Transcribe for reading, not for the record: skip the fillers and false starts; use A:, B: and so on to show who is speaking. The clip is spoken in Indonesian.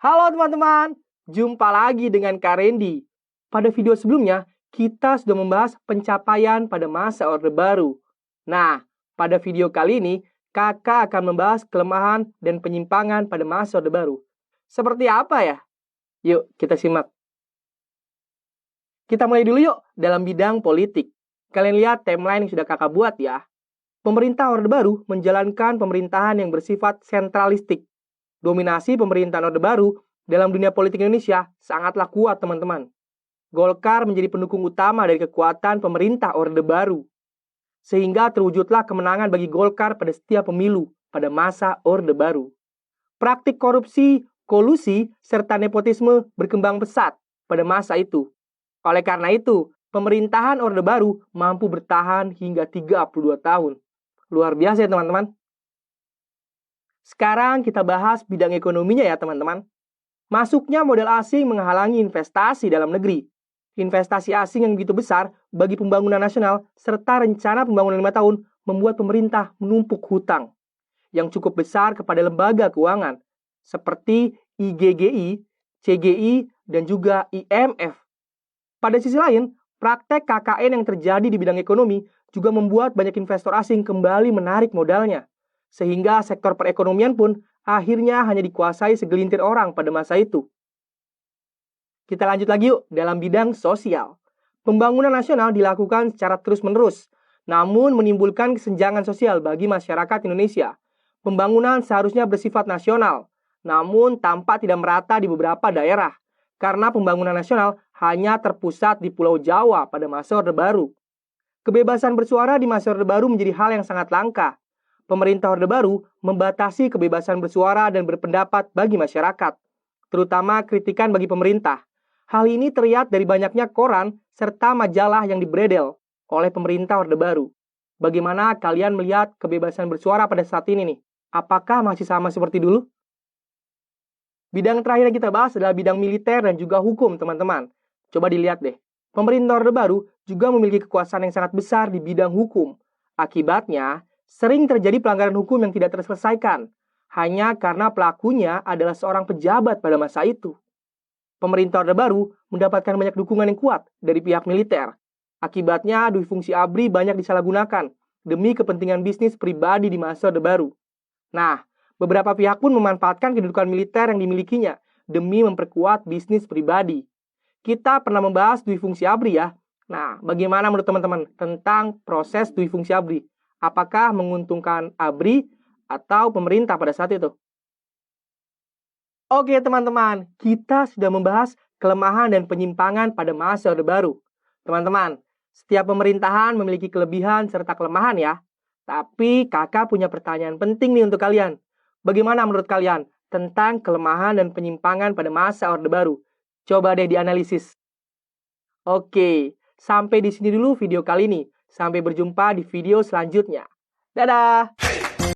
A: Halo teman-teman, jumpa lagi dengan Kak Randy. Pada video sebelumnya, kita sudah membahas pencapaian pada masa Orde Baru. Nah, pada video kali ini, Kakak akan membahas kelemahan dan penyimpangan pada masa Orde Baru. Seperti apa ya? Yuk, kita simak. Kita mulai dulu yuk dalam bidang politik. Kalian lihat timeline yang sudah Kakak buat ya. Pemerintah Orde Baru menjalankan pemerintahan yang bersifat sentralistik. Dominasi pemerintahan Orde Baru dalam dunia politik Indonesia sangatlah kuat, teman-teman. Golkar menjadi pendukung utama dari kekuatan pemerintah Orde Baru. Sehingga terwujudlah kemenangan bagi Golkar pada setiap pemilu pada masa Orde Baru. Praktik korupsi, kolusi, serta nepotisme berkembang pesat pada masa itu. Oleh karena itu, pemerintahan Orde Baru mampu bertahan hingga 32 tahun. Luar biasa ya, teman-teman. Sekarang kita bahas bidang ekonominya ya teman-teman. Masuknya modal asing menghalangi investasi dalam negeri. Investasi asing yang begitu besar bagi pembangunan nasional serta rencana pembangunan 5 tahun membuat pemerintah menumpuk hutang yang cukup besar kepada lembaga keuangan seperti IGGI, CGI, dan juga IMF. Pada sisi lain, praktek KKN yang terjadi di bidang ekonomi juga membuat banyak investor asing kembali menarik modalnya. Sehingga sektor perekonomian pun akhirnya hanya dikuasai segelintir orang pada masa itu. Kita lanjut lagi yuk dalam bidang sosial. Pembangunan nasional dilakukan secara terus-menerus, namun menimbulkan kesenjangan sosial bagi masyarakat Indonesia. Pembangunan seharusnya bersifat nasional, namun tampak tidak merata di beberapa daerah, karena pembangunan nasional hanya terpusat di Pulau Jawa pada masa Orde Baru. Kebebasan bersuara di masa Orde Baru menjadi hal yang sangat langka. Pemerintah Orde Baru membatasi kebebasan bersuara dan berpendapat bagi masyarakat, terutama kritikan bagi pemerintah. Hal ini terlihat dari banyaknya koran serta majalah yang dibredel oleh pemerintah Orde Baru. Bagaimana kalian melihat kebebasan bersuara pada saat ini nih? Apakah masih sama seperti dulu? Bidang terakhir yang kita bahas adalah bidang militer dan juga hukum, teman-teman. Coba dilihat deh. Pemerintah Orde Baru juga memiliki kekuasaan yang sangat besar di bidang hukum. Akibatnya, sering terjadi pelanggaran hukum yang tidak terselesaikan, hanya karena pelakunya adalah seorang pejabat pada masa itu. Pemerintah Orde Baru mendapatkan banyak dukungan yang kuat dari pihak militer. Akibatnya, dui fungsi ABRI banyak disalahgunakan demi kepentingan bisnis pribadi di masa Orde Baru. Nah, beberapa pihak pun memanfaatkan kedudukan militer yang dimilikinya demi memperkuat bisnis pribadi. Kita pernah membahas dui fungsi ABRI ya. Nah, bagaimana menurut teman-teman tentang proses dui fungsi ABRI? Apakah menguntungkan ABRI atau pemerintah pada saat itu? Oke teman-teman, kita sudah membahas kelemahan dan penyimpangan pada masa Orde Baru. Teman-teman, setiap pemerintahan memiliki kelebihan serta kelemahan ya. Tapi kakak punya pertanyaan penting nih untuk kalian. Bagaimana menurut kalian tentang kelemahan dan penyimpangan pada masa Orde Baru? Coba deh dianalisis. Oke, sampai di sini dulu video kali ini. Sampai berjumpa di video selanjutnya. Dadah!